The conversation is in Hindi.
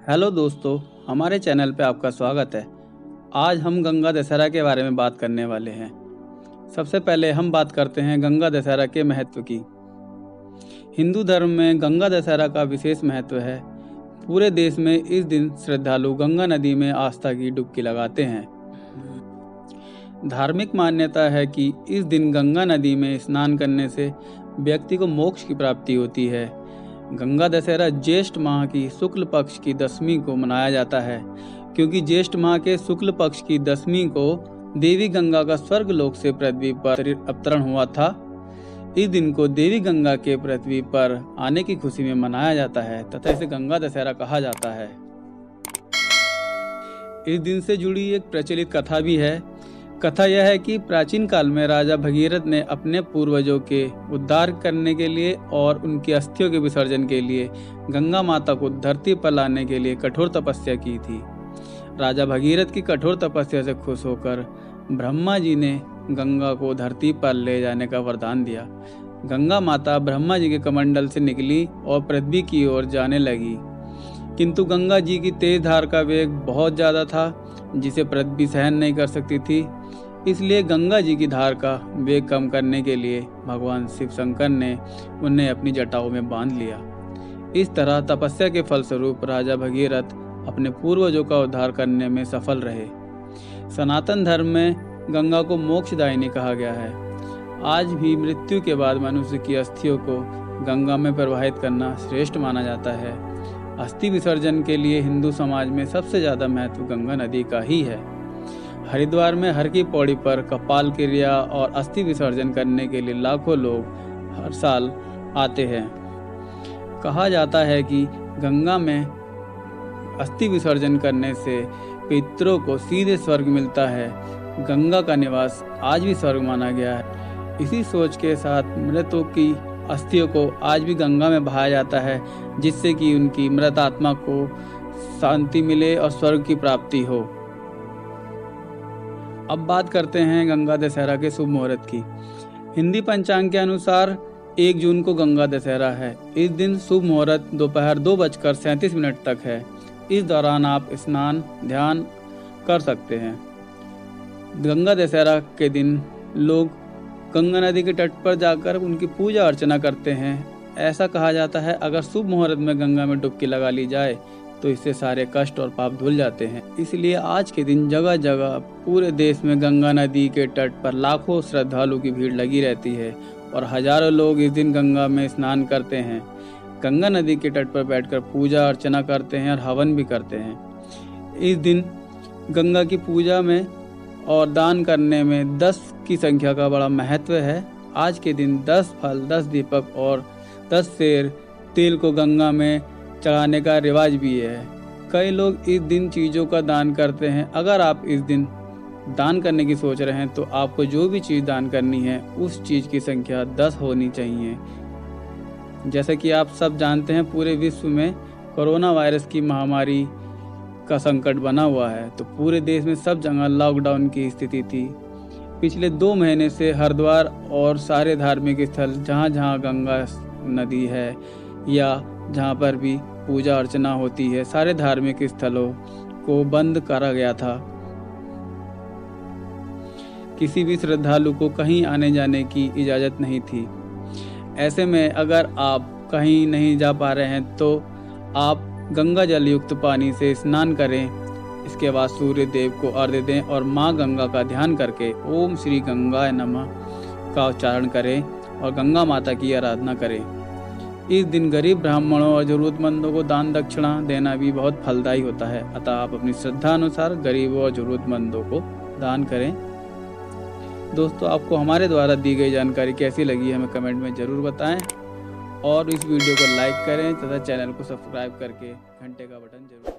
हेलो दोस्तों, हमारे चैनल पे आपका स्वागत है। आज हम गंगा दशहरा के बारे में बात करने वाले हैं। सबसे पहले हम बात करते हैं गंगा दशहरा के महत्व की। हिंदू धर्म में गंगा दशहरा का विशेष महत्व है। पूरे देश में इस दिन श्रद्धालु गंगा नदी में आस्था की डुबकी लगाते हैं। धार्मिक मान्यता है कि इस दिन गंगा नदी में स्नान करने से व्यक्ति को मोक्ष की प्राप्ति होती है। गंगा दशहरा ज्येष्ठ माह की शुक्ल पक्ष की दशमी को मनाया जाता है, क्योंकि ज्येष्ठ माह के शुक्ल पक्ष की दशमी को देवी गंगा का स्वर्ग लोक से पृथ्वी पर अवतरण हुआ था। इस दिन को देवी गंगा के पृथ्वी पर आने की खुशी में मनाया जाता है तथा इसे गंगा दशहरा कहा जाता है। इस दिन से जुड़ी एक प्रचलित कथा भी है। कथा यह है कि प्राचीन काल में राजा भगीरथ ने अपने पूर्वजों के उद्धार करने के लिए और उनकी अस्थियों के विसर्जन के लिए गंगा माता को धरती पर लाने के लिए कठोर तपस्या की थी। राजा भगीरथ की कठोर तपस्या से खुश होकर ब्रह्मा जी ने गंगा को धरती पर ले जाने का वरदान दिया। गंगा माता ब्रह्मा जी के कमंडल से निकली और पृथ्वी की ओर जाने लगी, किंतु गंगा जी की तेज धार का वेग बहुत ज़्यादा था, जिसे पृथ्वी सहन नहीं कर सकती थी। इसलिए गंगा जी की धार का वेग कम करने के लिए भगवान शिव शंकर ने उन्हें अपनी जटाओं में बांध लिया। इस तरह तपस्या के फलस्वरूप राजा भगीरथ अपने पूर्वजों का उद्धार करने में सफल रहे। सनातन धर्म में गंगा को मोक्षदायिनी कहा गया है। आज भी मृत्यु के बाद मनुष्य की अस्थियों को गंगा में प्रवाहित करना श्रेष्ठ माना जाता है। अस्थि विसर्जन के लिए हिंदू समाज में सबसे ज़्यादा महत्व गंगा नदी का ही है। हरिद्वार में हर की पौड़ी पर कपाल क्रिया और अस्थि विसर्जन करने के लिए लाखों लोग हर साल आते हैं। कहा जाता है कि गंगा में अस्थि विसर्जन करने से पितरों को सीधे स्वर्ग मिलता है। गंगा का निवास आज भी स्वर्ग माना गया है। इसी सोच के साथ मृतों की अस्थियों को आज भी गंगा में बहाया जाता है, जिससे कि उनकी मृत आत्मा को शांति मिले और स्वर्ग की प्राप्ति हो। अब बात करते हैं गंगा दशहरा के शुभ मुहूर्त की। हिंदी पंचांग के अनुसार 1 जून को गंगा दशहरा है। इस दिन शुभ मुहूर्त दोपहर 2:37 तक है। इस दौरान आप स्नान ध्यान कर सकते हैं। गंगा दशहरा के दिन लोग गंगा नदी के तट पर जाकर उनकी पूजा अर्चना करते हैं। ऐसा कहा जाता है अगर शुभ मुहूर्त में गंगा में डुबकी लगा ली जाए तो इससे सारे कष्ट और पाप धुल जाते हैं। इसलिए आज के दिन जगह जगह पूरे देश में गंगा नदी के तट पर लाखों श्रद्धालु की भीड़ लगी रहती है और हजारों लोग इस दिन गंगा में स्नान करते हैं। गंगा नदी के तट पर बैठकर पूजा अर्चना करते हैं और हवन भी करते हैं। इस दिन गंगा की पूजा में और दान करने में 10 की संख्या का बड़ा महत्व है। आज के दिन 10 फल, 10 दीपक और 10 सेर तेल को गंगा में चढ़ाने का रिवाज भी है। कई लोग इस दिन चीज़ों का दान करते हैं। अगर आप इस दिन दान करने की सोच रहे हैं तो आपको जो भी चीज़ दान करनी है उस चीज़ की संख्या 10 होनी चाहिए। जैसे कि आप सब जानते हैं पूरे विश्व में कोरोना वायरस की महामारी का संकट बना हुआ है, तो पूरे देश में सब जगह लॉकडाउन की स्थिति थी। पिछले 2 महीने से हरिद्वार और सारे धार्मिक स्थल जहाँ जहाँ गंगा नदी है या जहाँ पर भी पूजा अर्चना होती है, सारे धार्मिक स्थलों को बंद करा गया था। किसी भी श्रद्धालु को कहीं आने जाने की इजाज़त नहीं थी। ऐसे में अगर आप कहीं नहीं जा पा रहे हैं तो आप गंगा जल युक्त पानी से स्नान करें। इसके बाद सूर्य देव को अर्घ्य दें और माँ गंगा का ध्यान करके ओम श्री गंगाय नमः का उच्चारण करें और गंगा माता की आराधना करें। इस दिन गरीब ब्राह्मणों और जरूरतमंदों को दान दक्षिणा देना भी बहुत फलदायी होता है। अतः आप अपनी श्रद्धा अनुसार गरीबों और जरूरतमंदों को दान करें। दोस्तों, आपको हमारे द्वारा दी गई जानकारी कैसी लगी हमें कमेंट में ज़रूर बताएं और इस वीडियो को लाइक करें तथा चैनल को सब्सक्राइब करके घंटे का बटन जरूर